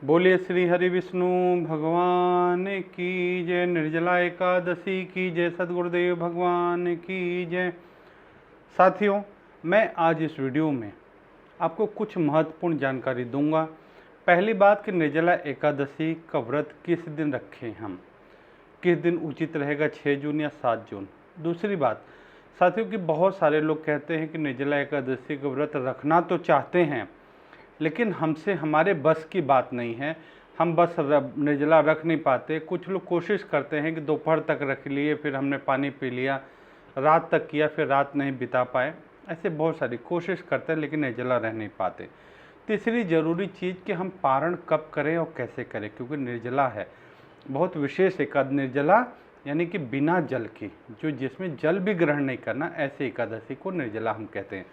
बोलिए श्री हरि विष्णु भगवान की जय। निर्जला एकादशी की जय। सद्गुरुदेव भगवान की जय। साथियों, मैं आज इस वीडियो में आपको कुछ महत्वपूर्ण जानकारी दूंगा। पहली बात कि निर्जला एकादशी का व्रत किस दिन रखें, हम किस दिन उचित रहेगा, 6 जून या 7 जून। दूसरी बात साथियों कि बहुत सारे लोग कहते हैं कि निर्जला एकादशी का व्रत रखना तो चाहते हैं, लेकिन हमसे हमारे बस की बात नहीं है, हम बस निर्जला रख नहीं पाते। कुछ लोग कोशिश करते हैं कि दोपहर तक रख लिए, फिर हमने पानी पी लिया, रात तक किया, फिर रात नहीं बिता पाए। ऐसे बहुत सारी कोशिश करते हैं लेकिन निर्जला रह नहीं पाते। तीसरी ज़रूरी चीज़ कि हम पारण कब करें और कैसे करें, क्योंकि निर्जला है बहुत विशेष एकादशी। निर्जला यानी कि बिना जल की, जो जिसमें जल भी ग्रहण नहीं करना, ऐसे एकादशी को निर्जला हम कहते हैं।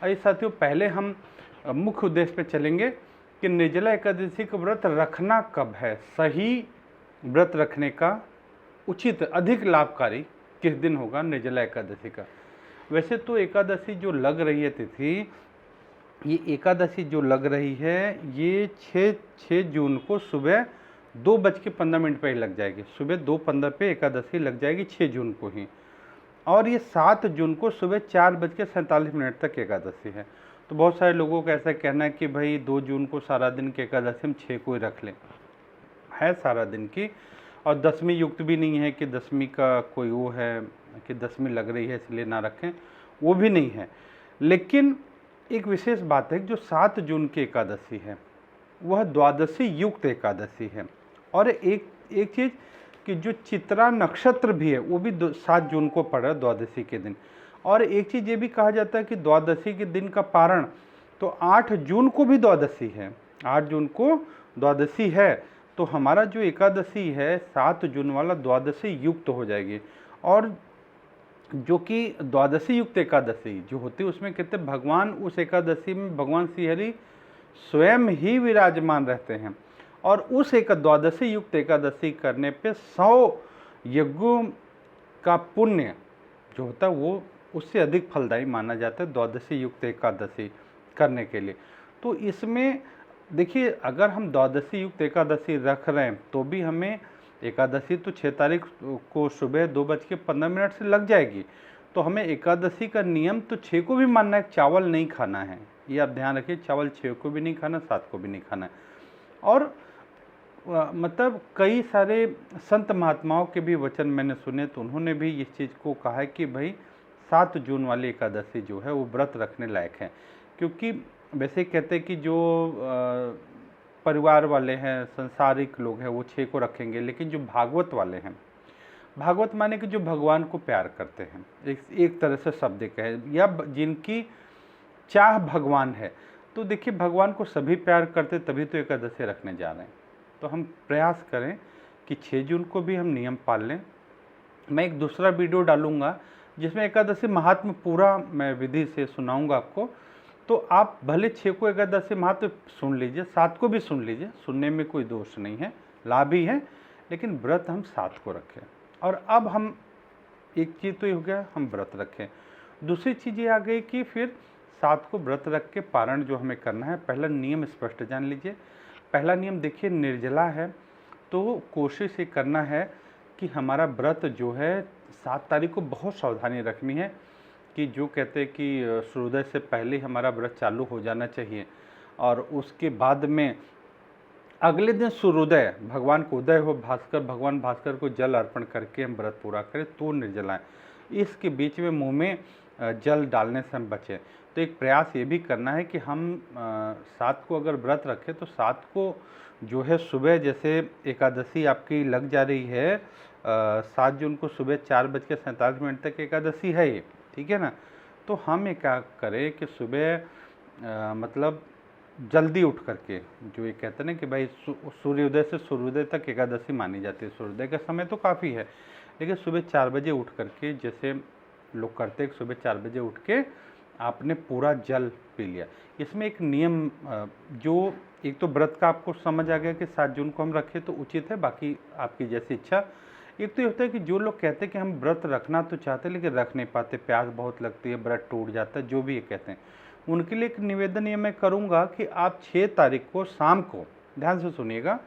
आइए साथियों, पहले हम मुख्य उद्देश्य पे चलेंगे कि निर्जला एकादशी का व्रत रखना कब है, सही व्रत रखने का उचित अधिक लाभकारी किस दिन होगा निर्जला एकादशी का। वैसे तो एकादशी जो लग रही है तिथि, ये एकादशी जो लग रही है ये 6 जून को सुबह 2:15 पे ही लग जाएगी। सुबह 2:15 पे एकादशी लग जाएगी 6 जून को ही, और ये 7 जून को सुबह 4:47 तक एकादशी है। तो बहुत सारे लोगों का ऐसा कहना है कि भाई 2 जून को सारा दिन की एकादशी हम 6 को ही रख लें, है सारा दिन की, और दसवीं युक्त भी नहीं है कि दसवीं का कोई वो है कि दसवीं लग रही है इसलिए ना रखें, वो भी नहीं है। लेकिन एक विशेष बात है कि जो 7 जून की एकादशी है वह द्वादशी युक्त एकादशी है। और एक चीज़ कि जो चित्रा नक्षत्र भी है वो भी 7 जून को पड़ रहा है द्वादशी के दिन। और एक चीज़ ये भी कहा जाता है कि द्वादशी के दिन का पारण तो 8 जून को भी द्वादशी है, 8 जून को द्वादशी है। तो हमारा जो एकादशी है 7 जून वाला द्वादशी युक्त हो जाएगी। और जो कि द्वादशी युक्त एकादशी जो होती है उसमें कहते हैं भगवान उस एकादशी में भगवान श्री हरि स्वयं ही विराजमान रहते हैं। और उस एक द्वादशी युक्त एकादशी करने पे 100 यज्ञों का पुण्य जो होता है वो उससे अधिक फलदायी माना जाता है द्वादशी युक्त एकादशी करने के लिए। तो इसमें देखिए, अगर हम द्वादशी युक्त एकादशी रख रहे हैं तो भी हमें एकादशी तो 6 तारीख को सुबह 2:15 से लग जाएगी। तो हमें एकादशी का नियम तो 6 को भी मानना है, चावल नहीं खाना है, ये आप ध्यान रखिए। चावल 6 को भी नहीं खाना, 7 को भी नहीं खाना है। और मतलब कई सारे संत महात्माओं के भी वचन मैंने सुने तो उन्होंने भी इस चीज़ को कहा है कि भाई 7 जून वाली एकादशी जो है वो व्रत रखने लायक है। क्योंकि वैसे कहते हैं कि जो परिवार वाले हैं, संसारिक लोग हैं, वो 6 को रखेंगे, लेकिन जो भागवत वाले हैं, भागवत माने कि जो भगवान को प्यार करते हैं, एक तरह से शब्द कहे, या जिनकी चाह भगवान है, तो देखिए भगवान को सभी प्यार करते तभी तो एकादशी रखने जा रहे हैं। तो हम प्रयास करें कि 6 जून को भी हम नियम पाल लें। मैं एक दूसरा वीडियो डालूंगा जिसमें एकादशी महात्म्य पूरा मैं विधि से सुनाऊंगा आपको। तो आप भले 6 को एकादशी महात्म्य सुन लीजिए, 7 को भी सुन लीजिए, सुनने में कोई दोष नहीं है, लाभ ही है, लेकिन व्रत हम 7 को रखें। और अब हम एक चीज़ तो ये हो गया, हम व्रत रखें। दूसरी चीज़ ये आ गई कि फिर 7 को व्रत रख के पारण जो हमें करना है, पहला नियम स्पष्ट जान लीजिए। पहला नियम देखिए, निर्जला है तो कोशिश ये करना है कि हमारा व्रत जो है 7 तारीख को बहुत सावधानी रखनी है कि जो कहते हैं कि सूर्योदय से पहले हमारा व्रत चालू हो जाना चाहिए, और उसके बाद में अगले दिन सूर्योदय भगवान को उदय हो, भगवान भास्कर को जल अर्पण करके हम व्रत पूरा करें तो निर्जला है। इसके बीच में मुँह में जल डालने से हम बचें। तो एक प्रयास ये भी करना है कि हम 7 को अगर व्रत रखें तो 7 को जो है सुबह, जैसे एकादशी आपकी लग जा रही है 7 जून को सुबह 4:47 तक एकादशी है ये, ठीक है ना। तो हम ये क्या करें कि सुबह मतलब जल्दी उठ करके, जो ये कहते हैं ना कि भाई सूर्योदय से सूर्योदय तक एकादशी मानी जाती है, सूर्योदय का समय तो काफ़ी है, लेकिन सुबह 4 बजे उठ करके जैसे लोग करते हैं, सुबह 4 बजे उठ के आपने पूरा जल पी लिया। इसमें एक नियम जो एक तो व्रत का आपको समझ आ गया कि 7 जून को हम रखें तो उचित है, बाकी आपकी जैसी इच्छा। एक तो ये होता है कि जो लोग कहते हैं कि हम व्रत रखना तो चाहते हैं लेकिन रख नहीं पाते, प्यास बहुत लगती है, व्रत टूट जाता है, जो भी ये कहते हैं, उनके लिए एक निवेदन ये मैं करूँगा कि आप 6 तारीख को शाम को ध्यान से सुनिएगा,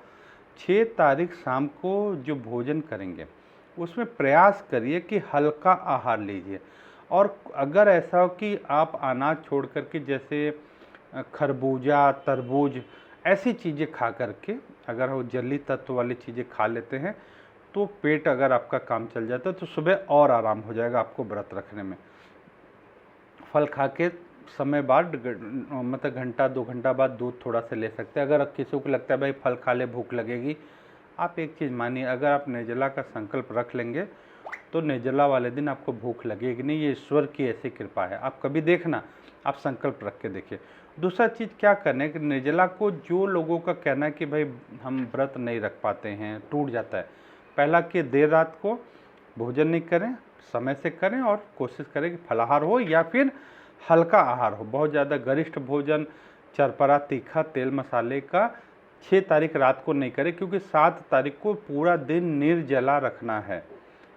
6 तारीख शाम को जो भोजन करेंगे उसमें प्रयास करिए कि हल्का आहार लीजिए। और अगर ऐसा हो कि आप अनाज छोड़ करके जैसे खरबूजा, तरबूज ऐसी चीज़ें खा करके अगर वो जली तत्व वाली चीज़ें खा लेते हैं तो पेट अगर आपका काम चल जाता है तो सुबह और आराम हो जाएगा आपको व्रत रखने में। फल खा के समय बाद मतलब घंटा 2 घंटा बाद दूध थोड़ा सा ले सकते हैं। अगर किसी को लगता है भाई फल खा ले भूख लगेगी, आप एक चीज़ मानिए, अगर आप निर्जला का संकल्प रख लेंगे तो निर्जला वाले दिन आपको भूख लगेगी नहीं। ये ईश्वर की ऐसी कृपा है। आप कभी देखना, आप संकल्प रख के देखिए। दूसरा चीज़ क्या करना है कि निर्जला को जो लोगों का कहना है कि भाई हम व्रत नहीं रख पाते हैं, टूट जाता है, पहला कि देर रात को भोजन नहीं करें, समय से करें और कोशिश करें कि फलाहार हो या फिर हल्का आहार हो। बहुत ज़्यादा गरिष्ठ भोजन, चरपरा, तीखा, तेल मसाले का 6 तारीख रात को नहीं करें, क्योंकि 7 तारीख को पूरा दिन निर्जला रखना है।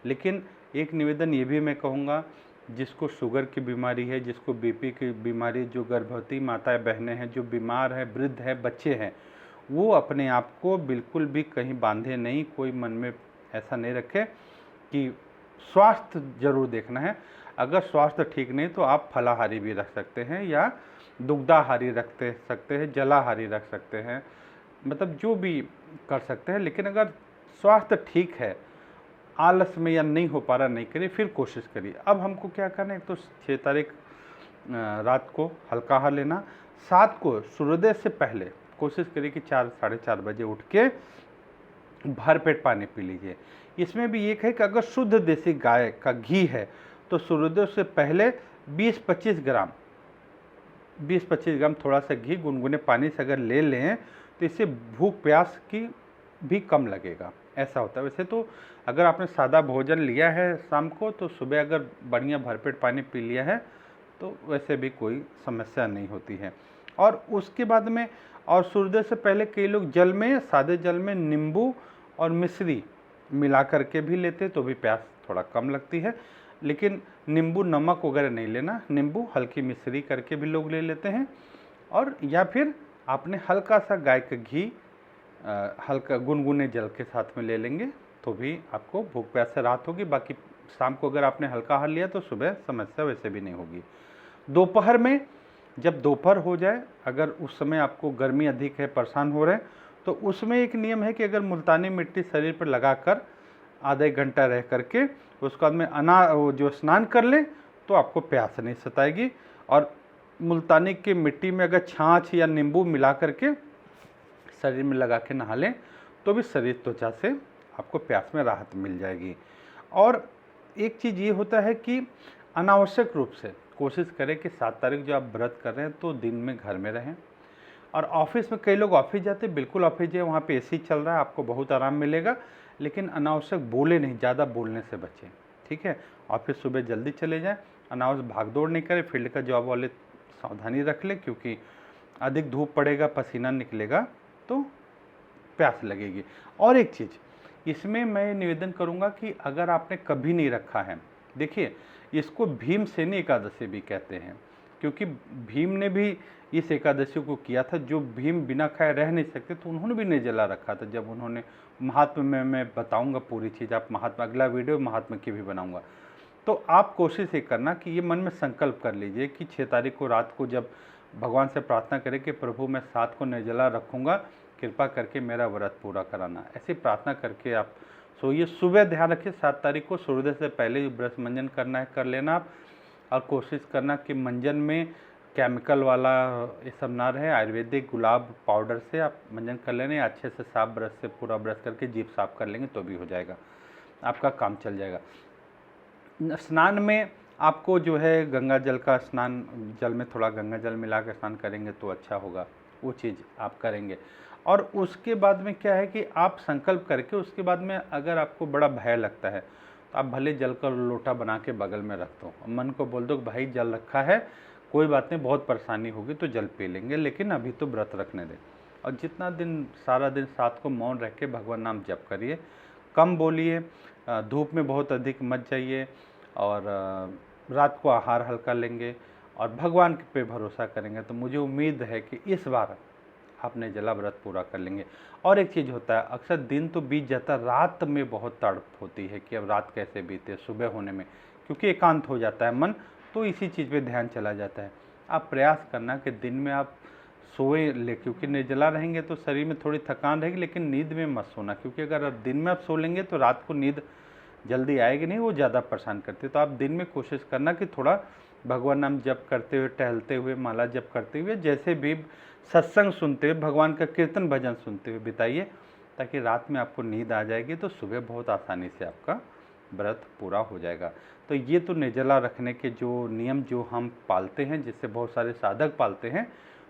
लेकिन एक निवेदन ये भी मैं कहूँगा, जिसको शुगर की बीमारी है, जिसको बीपी की बीमारी, जो गर्भवती माताएं बहनें हैं, जो बीमार है, वृद्ध है, बच्चे हैं, वो अपने आप को बिल्कुल भी कहीं बांधे नहीं। कोई मन में ऐसा नहीं रखे कि स्वास्थ्य जरूर देखना है। अगर स्वास्थ्य ठीक नहीं तो आप फलाहारी भी रख सकते हैं या दुग्धाहारी रख सकते हैं, जलाहारी रख सकते हैं, मतलब जो भी कर सकते हैं। लेकिन अगर स्वास्थ्य ठीक है, आलस में या नहीं हो पा रहा, नहीं करिए, फिर कोशिश करिए। अब हमको क्या करना है, तो 6 तारीख रात को हल्का आहार लेना। 7 को सूर्योदय से पहले कोशिश करिए कि 4 साढ़े 4 बजे उठ के भर पेट पानी पी लीजिए। इसमें भी एक है कि अगर शुद्ध देसी गाय का घी है तो सूर्योदय से पहले 20-25 ग्राम थोड़ा सा घी गुनगुने पानी से अगर ले लें तो इससे भूख प्यास की भी कम लगेगा। ऐसा होता है। वैसे तो अगर आपने सादा भोजन लिया है शाम को तो सुबह अगर बढ़िया भरपेट पानी पी लिया है तो वैसे भी कोई समस्या नहीं होती है। और उसके बाद में और सूर्योदय से पहले कई लोग जल में, सादे जल में नींबू और मिश्री मिला करके भी लेते तो भी प्यास थोड़ा कम लगती है। लेकिन नींबू नमक वगैरह नहीं लेना, नींबू हल्की मिश्री करके भी लोग ले लेते हैं। और या फिर आपने हल्का सा गाय का घी हल्का गुनगुने जल के साथ में ले लेंगे तो भी आपको भूख प्यास से राहत होगी। बाकी शाम को अगर आपने हल्का आहार लिया तो सुबह समस्या वैसे भी नहीं होगी। दोपहर में, जब दोपहर हो जाए, अगर उस समय आपको गर्मी अधिक है, परेशान हो रहे हैं, तो उसमें एक नियम है कि अगर मुल्तानी मिट्टी शरीर पर लगाकर आधा 1 घंटा रह करके उसके बाद में जो स्नान कर लें तो आपको प्यास नहीं सताएगी। और मुल्तानी की मिट्टी में अगर छाछ या नींबू मिला करके शरीर में लगा के नहा लें तो भी शरीर त्वचा से आपको प्यास में राहत मिल जाएगी। और एक चीज़ ये होता है कि अनावश्यक रूप से कोशिश करें कि 7 तारीख जो आप व्रत कर रहे हैं तो दिन में घर में रहें। और ऑफिस में कई लोग ऑफिस जाते हैं, बिल्कुल ऑफिस जाए, वहाँ पे एसी चल रहा है, आपको बहुत आराम मिलेगा। लेकिन अनावश्यक बोले नहीं, ज़्यादा बोलने से बचें, ठीक है। ऑफिस सुबह जल्दी चले जाएं, अनावश्यक भागदौड़ नहीं करें। फील्ड का जॉब वाले सावधानी रख लें, क्योंकि अधिक धूप पड़ेगा, पसीना निकलेगा तो प्यास लगेगी। और एक चीज़ इसमें मैं निवेदन करूंगा कि अगर आपने कभी नहीं रखा है, देखिए इसको भीमसेनी एकादशी भी कहते हैं, क्योंकि भीम ने भी इस एकादशी को किया था। जो भीम बिना खाए रह नहीं सकते तो उन्होंने भी निर्जला रखा था। जब उन्होंने महात्मा में, मैं बताऊंगा पूरी चीज़, आप महात्मा अगला वीडियो महात्मा की भी बनाऊंगा। तो आप कोशिश ये करना कि ये मन में संकल्प कर लीजिए कि 6 तारीख को रात को जब भगवान से प्रार्थना करें कि प्रभु मैं 7 को निर्जला रखूँगा, कृपा करके मेरा व्रत पूरा कराना। ऐसी प्रार्थना करके आप सोइए। सुबह ध्यान रखिए 7 तारीख को सूर्योदय से पहले जो ब्रश मंजन करना है कर लेना आप। और कोशिश करना कि मंजन में केमिकल वाला ये सब ना रहे, आयुर्वेदिक गुलाब पाउडर से आप मंजन कर लेने। अच्छे से साफ ब्रश से पूरा ब्रश करके जीभ साफ कर लेंगे तो भी हो जाएगा, आपका काम चल जाएगा। स्नान में आपको जो है गंगा जल का स्नान, जल में थोड़ा गंगा जल मिला कर स्नान करेंगे तो अच्छा होगा, वो चीज़ आप करेंगे। और उसके बाद में क्या है कि आप संकल्प करके उसके बाद में अगर आपको बड़ा भय लगता है तो आप भले जल का लोटा बना के बगल में रख दो, मन को बोल दो भाई जल रखा है, कोई बात नहीं, बहुत परेशानी होगी तो जल पी लेंगे, लेकिन अभी तो व्रत रखने दें। और जितना दिन, सारा दिन 7 को मौन रख के भगवान नाम जप करिए, कम बोलिए, धूप में बहुत अधिक मत जाइए, और रात को आहार हल्का लेंगे और भगवान पे भरोसा करेंगे तो मुझे उम्मीद है कि इस बार आप निर्जला व्रत पूरा कर लेंगे। और एक चीज़ होता है, अक्सर दिन तो बीत जाता है, रात में बहुत तड़प होती है कि अब रात कैसे बीते, सुबह होने में, क्योंकि एकांत हो जाता है मन, तो इसी चीज़ पे ध्यान चला जाता है। आप प्रयास करना कि दिन में आप सोए ले, क्योंकि निर्जला रहेंगे तो शरीर में थोड़ी थकान रहेगी, लेकिन नींद में मत सोना, क्योंकि अगर आप दिन में आप सो लेंगे तो रात को नींद जल्दी आएगी नहीं, वो ज़्यादा परेशान करती है। तो आप दिन में कोशिश करना कि थोड़ा भगवान नाम जप करते हुए, टहलते हुए, माला जप करते हुए, जैसे भी सत्संग सुनते हुए, भगवान का कीर्तन भजन सुनते हुए बिताइए, ताकि रात में आपको नींद आ जाएगी तो सुबह बहुत आसानी से आपका व्रत पूरा हो जाएगा। तो ये तो निर्जला रखने के जो नियम जो हम पालते हैं, जिससे बहुत सारे साधक पालते हैं,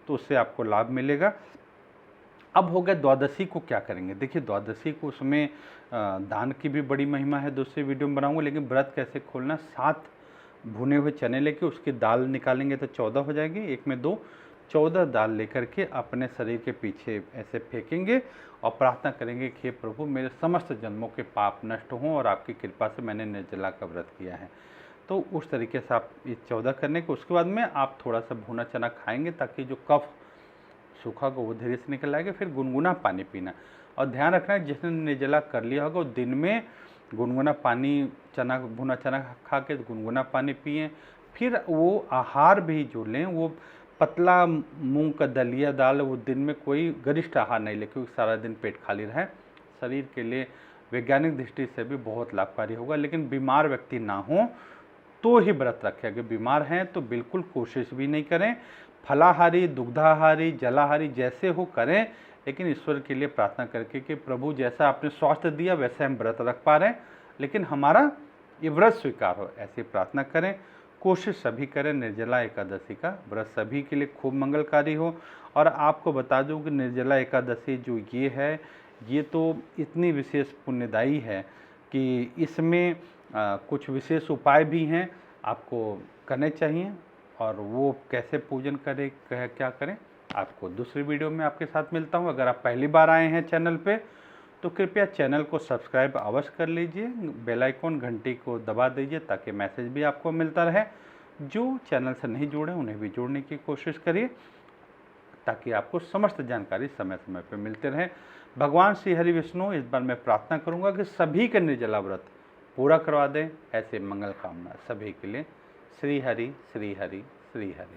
तो उससे आपको लाभ मिलेगा। अब हो गया द्वादशी को क्या करेंगे। देखिए द्वादशी को उसमें दान की भी बड़ी महिमा है, दूसरी वीडियो में बनाऊंगा, लेकिन व्रत कैसे खोलना, 7 भुने हुए चने लेके उसकी दाल निकालेंगे तो 14 हो जाएगी, एक में 2, 14 दाल लेकर के अपने शरीर के पीछे ऐसे फेंकेंगे और प्रार्थना करेंगे कि हे प्रभु मेरे समस्त जन्मों के पाप नष्ट हों और आपकी कृपा से मैंने निर्जला का व्रत किया है। तो उस तरीके से आप ये 14 करने के, उसके बाद में आप थोड़ा सा भुना चना खाएंगे, ताकि जो कफ सूखा को वो धीरे से निकल आएगा। फिर गुनगुना पानी पीना, और ध्यान रखना है जिसने निर्जला कर लिया होगा वो दिन में गुनगुना पानी, चना भुना चना खा के गुनगुना पानी पिए। फिर वो आहार भी जो लें वो पतला मूंग का दलिया दाल, वो दिन में कोई गरिष्ठ आहार नहीं ले, क्योंकि सारा दिन पेट खाली रहे, शरीर के लिए वैज्ञानिक दृष्टि से भी बहुत लाभकारी होगा। लेकिन बीमार व्यक्ति ना हो तो ही व्रत रखें, अगर बीमार हैं तो बिल्कुल कोशिश भी नहीं करें। फलाहारी, दुग्धाहारी, जलाहारी जैसे हो करें, लेकिन ईश्वर के लिए प्रार्थना करके कि प्रभु जैसा आपने स्वास्थ्य दिया वैसे हम व्रत रख पा रहे हैं, लेकिन हमारा ये व्रत स्वीकार हो, ऐसी प्रार्थना करें। कोशिश सभी करें, निर्जला एकादशी का व्रत सभी के लिए खूब मंगलकारी हो। और आपको बता दूं कि निर्जला एकादशी जो ये है, ये तो इतनी विशेष पुण्यदायी है कि इसमें कुछ विशेष उपाय भी हैं, आपको करने चाहिए। और वो कैसे पूजन करें, क्या करें, आपको दूसरी वीडियो में आपके साथ मिलता हूं। अगर आप पहली बार आए हैं चैनल पे तो कृपया चैनल को सब्सक्राइब अवश्य कर लीजिए, बेल आइकॉन घंटी को दबा दीजिए, ताकि मैसेज भी आपको मिलता रहे। जो चैनल से नहीं जुड़े उन्हें भी जोड़ने की कोशिश करिए, ताकि आपको समस्त जानकारी समय समय पर मिलते रहे। भगवान श्री हरि विष्णु, इस बार मैं प्रार्थना करूंगा कि सभी के निर्जला व्रत पूरा करवा दें। ऐसे मंगल कामना सभी के लिए। श्री हरि, श्री हरि, श्री हरि।